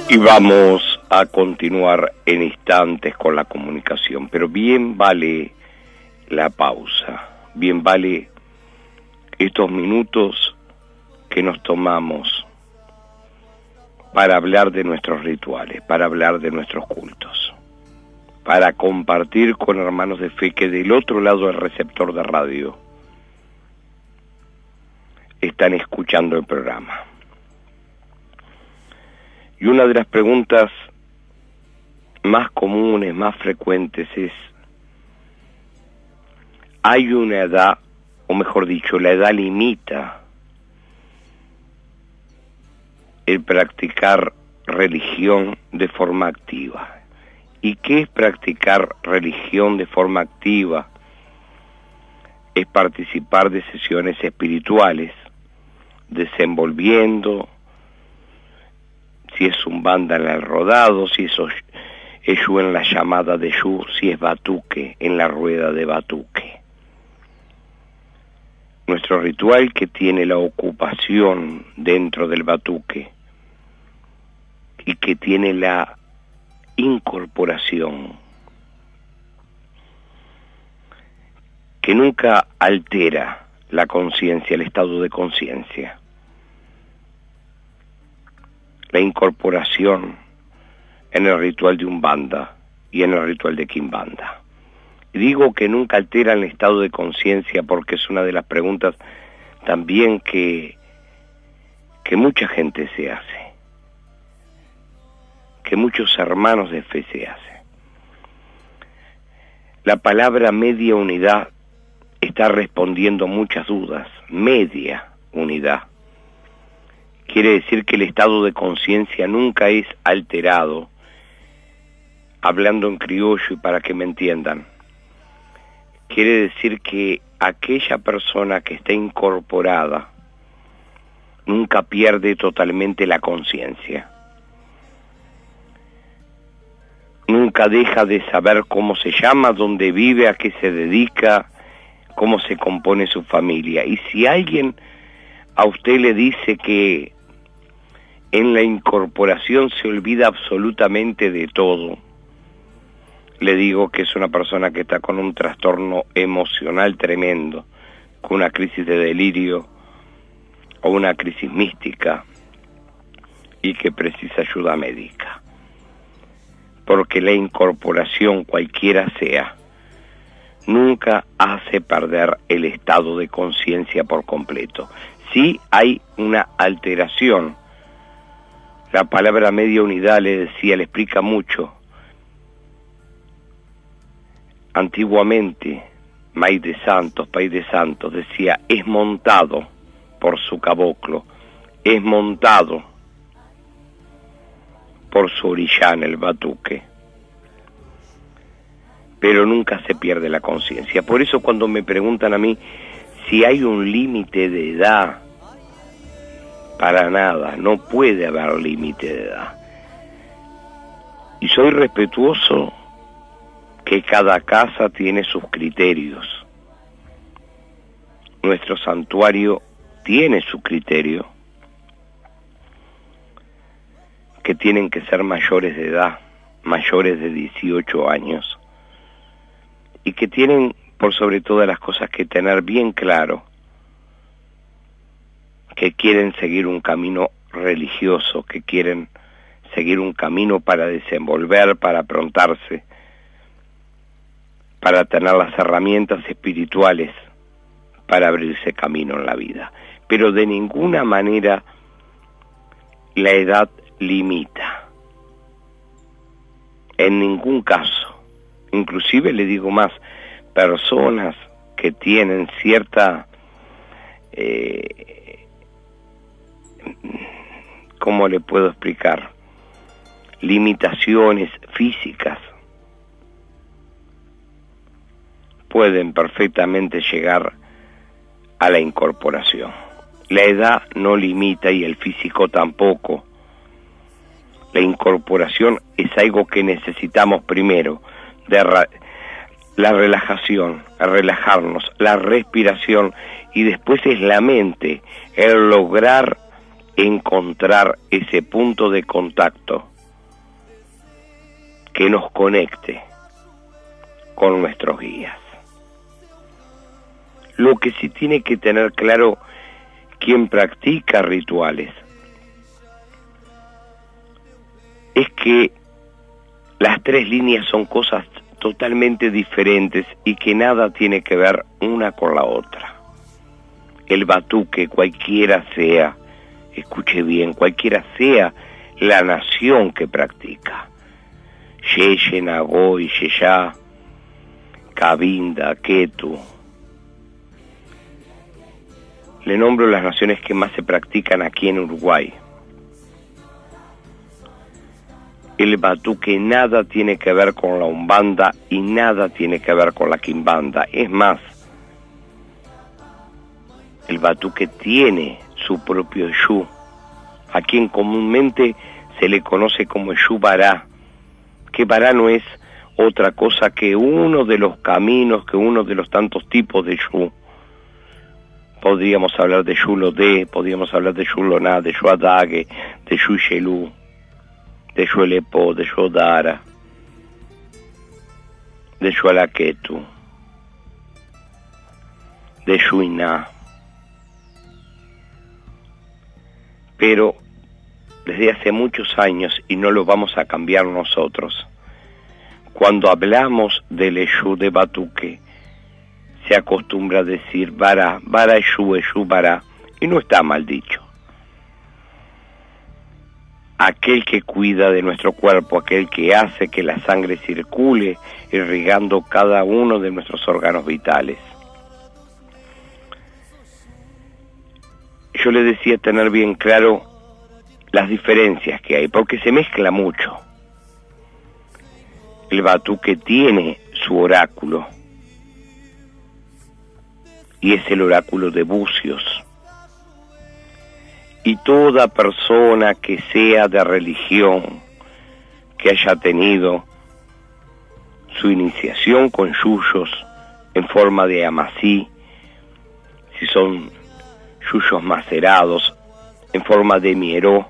Y vamos a continuar en instantes con la comunicación, pero bien vale la pausa, bien vale estos minutos que nos tomamos para hablar de nuestros rituales, para hablar de nuestros cultos, para compartir con hermanos de fe que del otro lado del receptor de radio están escuchando el programa. Y una de las preguntas más comunes, más frecuentes es: ¿hay una edad, o mejor dicho, la edad limita el practicar religión de forma activa? ¿Y qué es practicar religión de forma activa? Es participar de sesiones espirituales, desenvolviendo, si es Umbanda en el rodado, si es Eshu en la llamada de Eshu, si es Batuque en la rueda de Batuque. Nuestro ritual, que tiene la ocupación dentro del Batuque y que tiene la incorporación, que nunca altera la conciencia, el estado de conciencia. La incorporación en el ritual de Umbanda y en el ritual de Quimbanda. Y digo que nunca altera el estado de conciencia porque es una de las preguntas también que mucha gente se hace, que muchos hermanos de fe se hacen. La palabra media unidad está respondiendo muchas dudas. Media unidad quiere decir que el estado de conciencia nunca es alterado. Hablando en criollo y para que me entiendan, quiere decir que aquella persona que está incorporada nunca pierde totalmente la conciencia. Nunca deja de saber cómo se llama, dónde vive, a qué se dedica, cómo se compone su familia. Y si alguien a usted le dice que en la incorporación se olvida absolutamente de todo, le digo que es una persona que está con un trastorno emocional tremendo, con una crisis de delirio o una crisis mística y que precisa ayuda médica. Porque la incorporación, cualquiera sea, nunca hace perder el estado de conciencia por completo. Sí hay una alteración. La palabra media unidad, le decía, le explica mucho. Antiguamente, País de Santos, decía, es montado por su caboclo, es montado por su orillán, el Batuque, pero nunca se pierde la conciencia. Por eso cuando me preguntan a mí si hay un límite de edad, para nada, no puede haber límite de edad. Y soy respetuoso que cada casa tiene sus criterios. Nuestro santuario tiene su criterio, que tienen que ser mayores de edad, mayores de 18 años, y que tienen, por sobre todas las cosas, que tener bien claro que quieren seguir un camino religioso, que quieren seguir un camino, para desenvolver, para aprontarse, para tener las herramientas espirituales para abrirse camino en la vida. Pero de ninguna manera la edad limita, en ningún caso. Inclusive le digo más, personas que tienen cierta, ¿cómo le puedo explicar?, limitaciones físicas, pueden perfectamente llegar a la incorporación. La edad no limita y el físico tampoco. La incorporación es algo que necesitamos primero, la relajación, a relajarnos, la respiración, y después es la mente, el lograr encontrar ese punto de contacto que nos conecte con nuestros guías. Lo que sí tiene que tener claro quien practica rituales es que las tres líneas son cosas totalmente diferentes y que nada tiene que ver una con la otra. El batuque, cualquiera sea, escuche bien, cualquiera sea la nación que practica, Yeye, Nagoy, Yeyá, Cabinda, Quetu. Le nombro las naciones que más se practican aquí en Uruguay. El batuque nada tiene que ver con la umbanda y nada tiene que ver con la quimbanda. Es más, el batuque tiene su propio Exú, a quien comúnmente se le conoce como Exú Bará, que Bará no es otra cosa que uno de los caminos, que uno de los tantos tipos de Exú. Podríamos hablar de Exú Lodé, podríamos hablar de Exú Loná, de Exú Adague, de Exú Xelú, de Exú Elepo, de Exú Dara, de Exú Alaquetu, de Exú Iná. Pero desde hace muchos años, y no lo vamos a cambiar nosotros, cuando hablamos del Exú de batuque, se acostumbra a decir Bará, Bará Exú, Exú Bará, y no está mal dicho. Aquel que cuida de nuestro cuerpo, aquel que hace que la sangre circule, irrigando cada uno de nuestros órganos vitales. Yo le decía tener bien claro las diferencias que hay, porque se mezcla mucho. El batuque tiene su oráculo, y es el oráculo de Bucios. Y toda persona que sea de religión, que haya tenido su iniciación con yuyos en forma de amasí, si son yuyos macerados, en forma de mieró,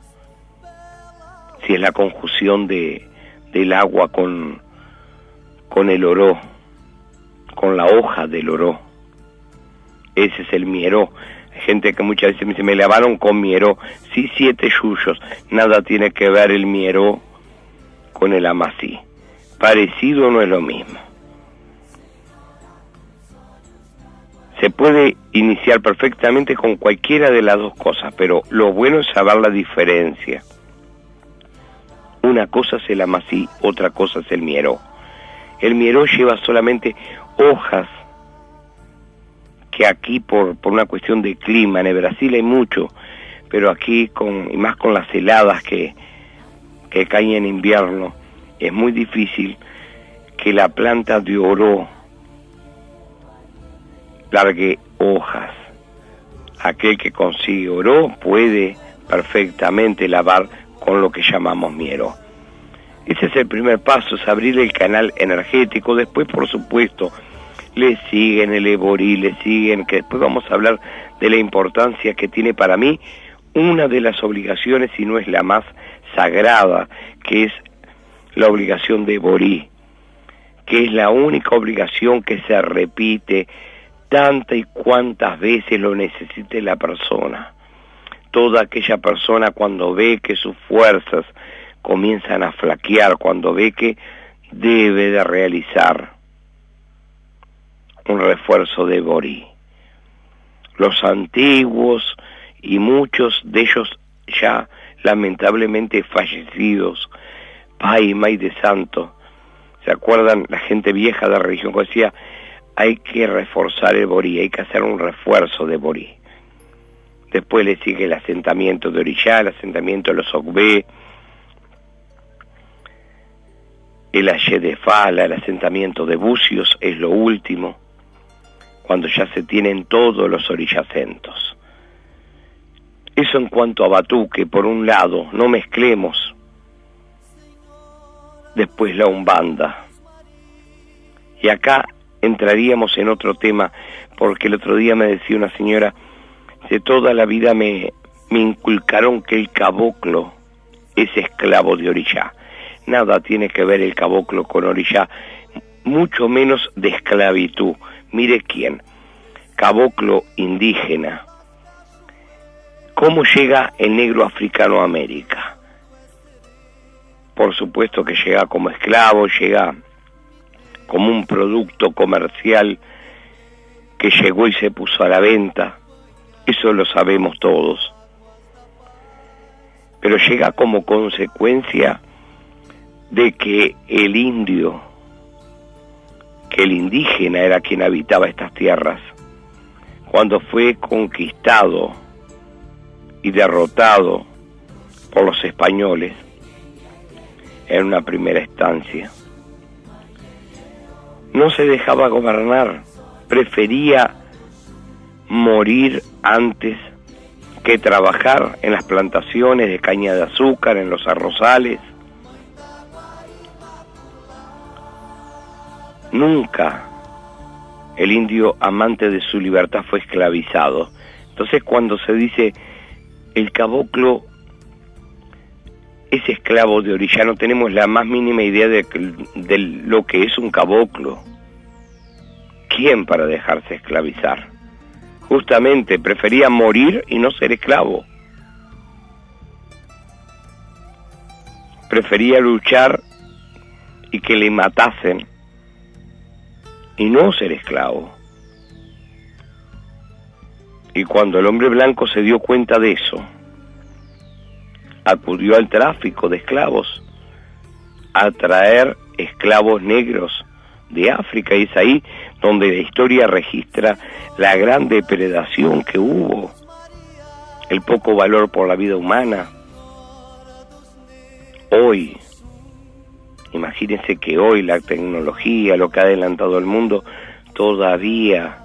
si es la conjunción del agua con el oró, con la hoja del oró, ese es el mieró. Hay gente que muchas veces me dice, me lavaron con mieró. Sí, 7 yuyos, nada tiene que ver el mieró con el amasí. Parecido no es lo mismo. Se puede iniciar perfectamente con cualquiera de las dos cosas, pero lo bueno es saber la diferencia. Una cosa es el amasí, otra cosa es el mieró. El mieró lleva solamente hojas, que aquí por una cuestión de clima, en el Brasil hay mucho, pero aquí y más con las heladas que caen en invierno, es muy difícil que la planta de oró largue hojas. Aquel que consigue oró puede perfectamente lavar con lo que llamamos mieró. Ese es el primer paso, es abrir el canal energético. Después, por supuesto, le siguen el eborí, le siguen, que después vamos a hablar de la importancia que tiene para mí una de las obligaciones, si no es la más sagrada, que es la obligación de eborí, que es la única obligación que se repite tantas y cuantas veces lo necesite la persona. Toda aquella persona, cuando ve que sus fuerzas comienzan a flaquear cuando ve que debe de realizar un refuerzo de borí. Los antiguos y muchos de ellos ya lamentablemente fallecidos, Paima y de Santo, ¿se acuerdan? La gente vieja de la religión que decía, hay que reforzar el borí, hay que hacer un refuerzo de borí. Después le sigue el asentamiento de Orixá, el asentamiento de los Ogbé, el Ayé de Fala, el asentamiento de Bucios es lo último, cuando ya se tienen todos los orillacentos. Eso en cuanto a Batuque, por un lado, no mezclemos. Después la Umbanda. Y acá entraríamos en otro tema, porque el otro día me decía una señora, de toda la vida me inculcaron que el caboclo es esclavo de Orixá. Nada tiene que ver el caboclo con Orixá, mucho menos de esclavitud. Mire quién, caboclo indígena. ¿Cómo llega el negro africano a América? Por supuesto que llega como esclavo, llega como un producto comercial que llegó y se puso a la venta. Eso lo sabemos todos. Pero llega como consecuencia de que el indio, que el indígena era quien habitaba estas tierras, cuando fue conquistado y derrotado por los españoles en una primera instancia, no se dejaba gobernar, prefería morir antes que trabajar en las plantaciones de caña de azúcar, en los arrozales. Nunca el indio amante de su libertad fue esclavizado. Entonces cuando se dice el caboclo es esclavo de Orixá, no tenemos la más mínima idea de lo que es un caboclo. ¿Quién para dejarse esclavizar? Justamente prefería morir y no ser esclavo. Prefería luchar y que le matasen y no ser esclavo. Y cuando el hombre blanco se dio cuenta de eso, acudió al tráfico de esclavos, a traer esclavos negros de África, y es ahí donde la historia registra la gran depredación que hubo, el poco valor por la vida humana. Hoy, imagínense que hoy la tecnología, lo que ha adelantado el mundo, todavía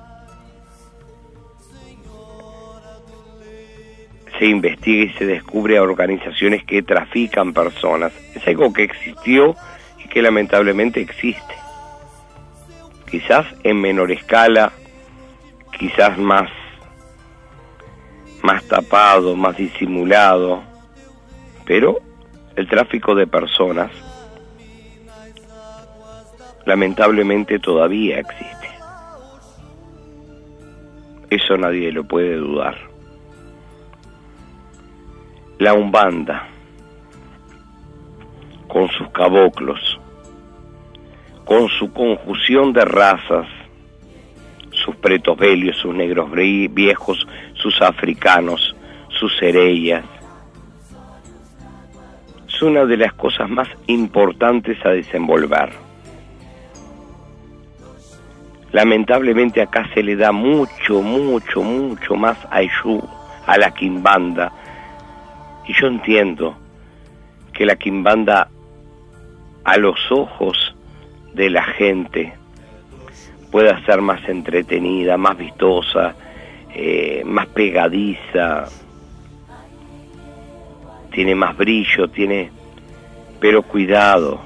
se investiga y se descubre a organizaciones que trafican personas. Es algo que existió y que lamentablemente existe. Quizás en menor escala, quizás más tapado, más disimulado, pero el tráfico de personas lamentablemente todavía existe. Eso nadie lo puede dudar. La Umbanda, con sus caboclos, con su conjunción de razas, sus pretos belios, sus negros viejos, sus africanos, sus sereyas, es una de las cosas más importantes a desenvolver. Lamentablemente acá se le da mucho más a Exú, a la quimbanda, y yo entiendo que la quimbanda a los ojos de la gente pueda ser más entretenida, más vistosa, más pegadiza, tiene más brillo, pero cuidado,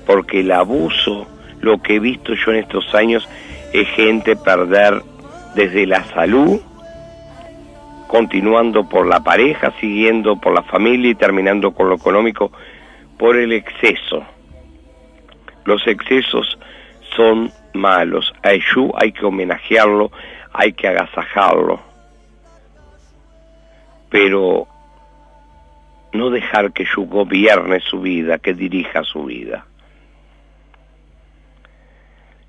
porque el abuso, lo que he visto yo en estos años, es gente perder desde la salud, continuando por la pareja, siguiendo por la familia y terminando con lo económico, por el exceso. Los excesos son malos. A Exú hay que homenajearlo, hay que agasajarlo. pero no dejar que Eshu gobierne su vida, que dirija su vida.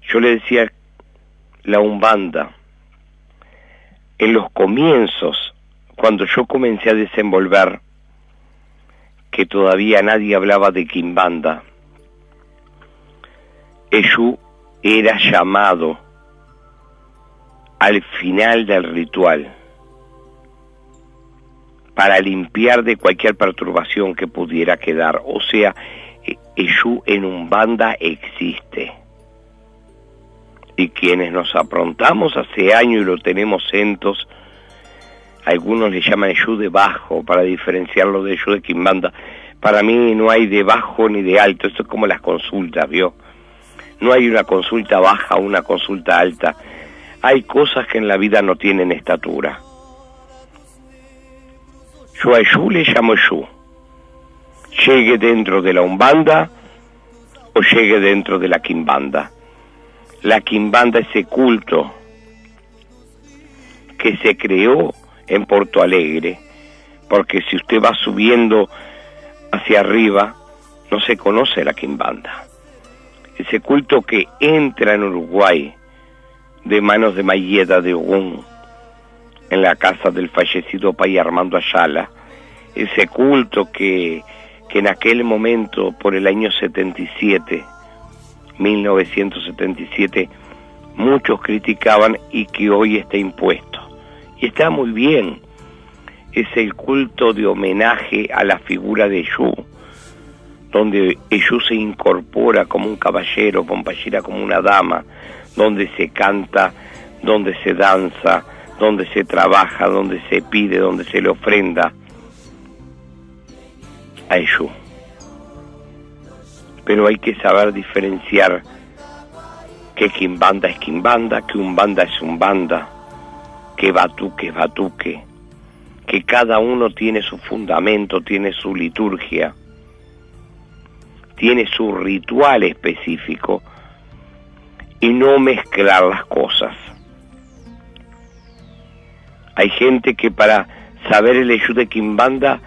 Yo le decía, la Umbanda, en los comienzos, cuando yo comencé a desenvolver, que todavía nadie hablaba de Quimbanda, Eshu era llamado al final del ritual para limpiar de cualquier perturbación que pudiera quedar. O sea, Eshu en Umbanda existe. Y quienes nos aprontamos hace años y lo tenemos centos, algunos le llaman Eshu de bajo para diferenciarlo de Eshu de Quimbanda. Para mí no hay de bajo ni de alto, esto es como las consultas, ¿vio? No hay una consulta baja o una consulta alta. Hay cosas que en la vida no tienen estatura. Yo a Eshu le llamo Eshu. Llegue dentro de la Umbanda o llegue dentro de la Quimbanda. La Quimbanda, ese culto que se creó en Porto Alegre, porque si usted va subiendo hacia arriba, no se conoce la Quimbanda. Ese culto que entra en Uruguay de manos de Mayeda de Ogún, en la casa del fallecido Pai Armando Ayala, ese culto que en aquel momento, por el año 1977, muchos criticaban y que hoy está impuesto. Y está muy bien, es el culto de homenaje a la figura de Eshu, donde Eshu se incorpora como un caballero, compañera como una dama, donde se canta, donde se danza, donde se trabaja, donde se pide, donde se le ofrenda a Eshu. Pero hay que saber diferenciar que Quimbanda es Quimbanda, que Umbanda es Umbanda, que Batuque es Batuque, que cada uno tiene su fundamento, tiene su liturgia, tiene su ritual específico, y no mezclar las cosas. Hay gente que para saber el Eshu de Quimbanda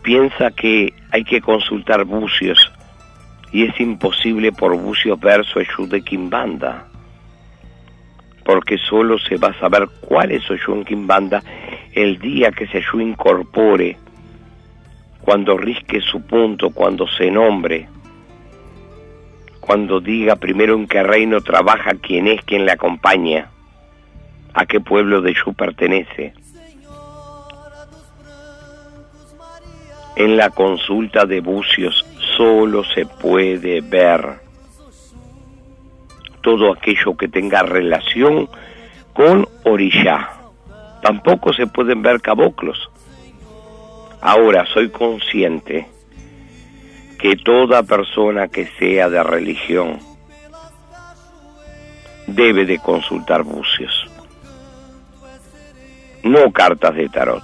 piensa que hay que consultar bucios, y es imposible por bucios ver su Eshu de Quimbanda, porque solo se va a saber cuál es su Eshu en Quimbanda el día que ese Eshu incorpore, cuando risque su punto, cuando se nombre, cuando diga primero en qué reino trabaja, quién es, quién le acompaña, a qué pueblo de Eshu pertenece. En la consulta de bucios solo se puede ver todo aquello que tenga relación con orishá. Tampoco se pueden ver caboclos. Ahora, soy consciente que toda persona que sea de religión debe de consultar bucios, no cartas de tarot.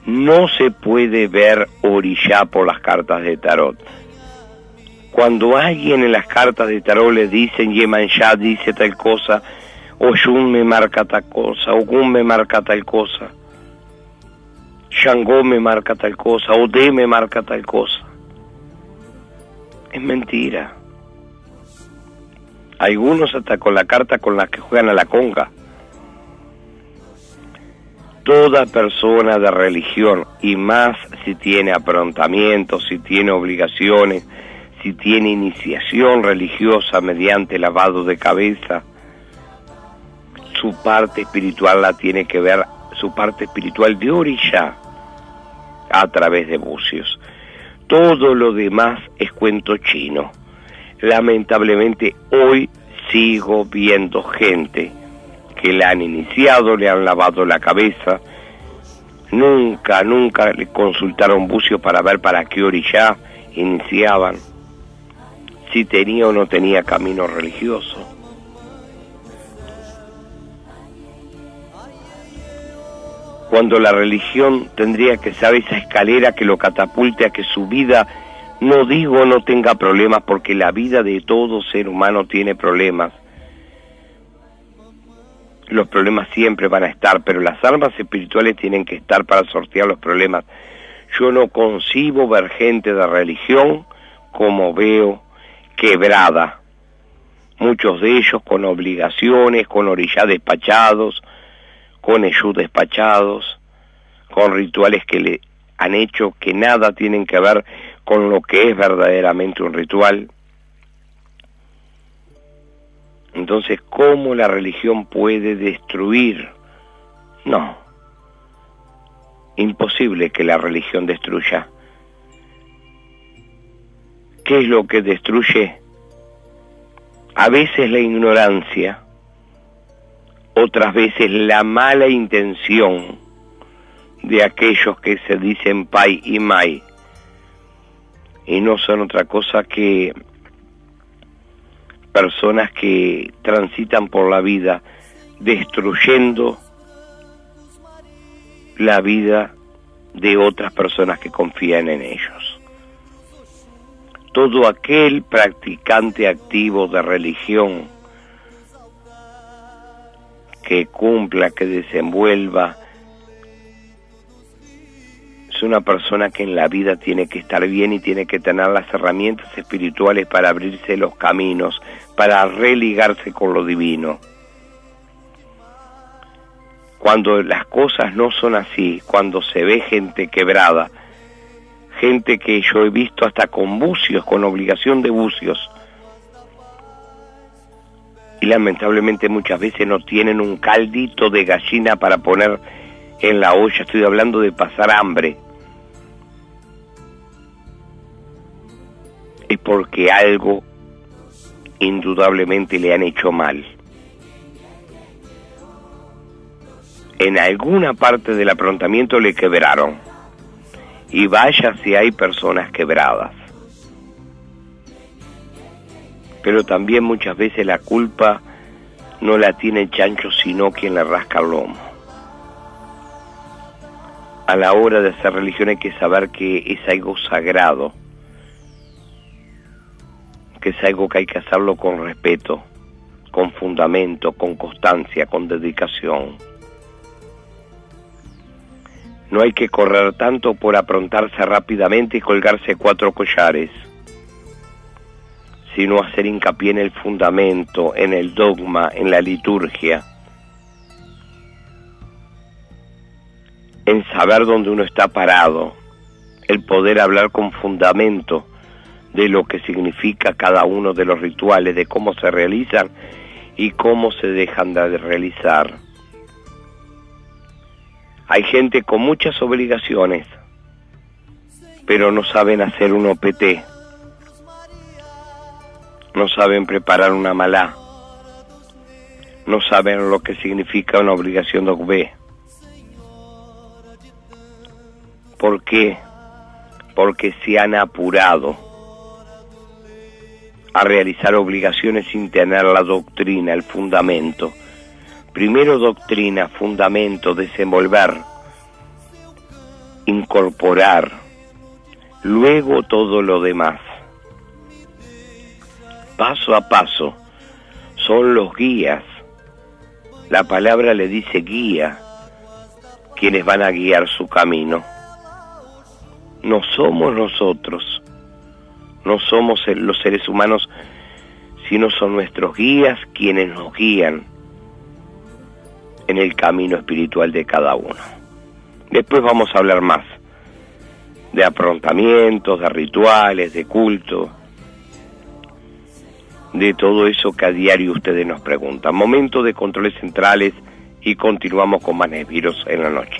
No se puede ver orishá por las cartas de tarot. Cuando alguien en las cartas de tarot le dicen Yemanjá dice tal cosa, o Shun me marca tal cosa, Ogún me marca tal cosa, Shangó me marca tal cosa, Odé me marca tal cosa, es mentira. Algunos hasta con la carta con la que juegan a la conga. Toda persona de religión, y más si tiene aprontamientos, si tiene obligaciones, si tiene iniciación religiosa mediante lavado de cabeza, su parte espiritual la tiene que ver, su parte espiritual de orishá, a través de bucios. Todo lo demás es cuento chino. Lamentablemente hoy sigo viendo gente que le han iniciado, le han lavado la cabeza, nunca le consultaron bucios para ver para qué orishá iniciaban, si tenía o no tenía camino religioso. Cuando la religión tendría que ser esa escalera que lo catapulte a que su vida, no digo no tenga problemas, porque la vida de todo ser humano tiene problemas. los problemas siempre van a estar, pero las armas espirituales tienen que estar para sortear los problemas. Yo no concibo ver gente de religión como veo quebrada, muchos de ellos con obligaciones, con orillá despachados, con eyú despachados, con rituales que le han hecho que nada tienen que ver con lo que es verdaderamente un ritual. Entonces, ¿cómo la religión puede destruir? No, imposible que la religión destruya. ¿Qué es lo que destruye? A veces la ignorancia, otras veces la mala intención de aquellos que se dicen pai y mai, y no son otra cosa que personas que transitan por la vida destruyendo la vida de otras personas que confían en ellos. Todo aquel practicante activo de religión que cumpla, que desenvuelva, es una persona que en la vida tiene que estar bien y tiene que tener las herramientas espirituales para abrirse los caminos, para religarse con lo divino. Cuando las cosas no son así, cuando se ve gente quebrada, gente que yo he visto hasta con bucios, con obligación de bucios, y lamentablemente muchas veces no tienen un caldito de gallina para poner en la olla, estoy hablando de pasar hambre, es porque algo indudablemente le han hecho mal. En alguna parte del aprontamiento le quebraron, y vaya si hay personas quebradas. Pero también muchas veces la culpa no la tiene el chancho, sino quien le rasca el lomo. A la hora de hacer religión hay que saber que es algo sagrado, que es algo que hay que hacerlo con respeto, con fundamento, con constancia, con dedicación. No hay que correr tanto por aprontarse rápidamente y colgarse 4 collares, sino hacer hincapié en el fundamento, en el dogma, en la liturgia, en saber dónde uno está parado, el poder hablar con fundamento de lo que significa cada uno de los rituales, de cómo se realizan y cómo se dejan de realizar. Hay gente con muchas obligaciones, pero no saben hacer un OPT, no saben preparar una malá, no saben lo que significa una obligación de OCB. ¿Por qué? Porque se han apurado a realizar obligaciones sin tener la doctrina, el fundamento. Primero doctrina, fundamento, desenvolver, incorporar, luego todo lo demás. Paso a paso, son los guías. La palabra le dice guía, quienes van a guiar su camino. No somos nosotros, no somos los seres humanos, sino son nuestros guías quienes nos guían en el camino espiritual de cada uno. Después vamos a hablar más de aprontamientos, de rituales, de culto, de todo eso que a diario ustedes nos preguntan. Momento de controles centrales y continuamos con más Nesbiros en la noche.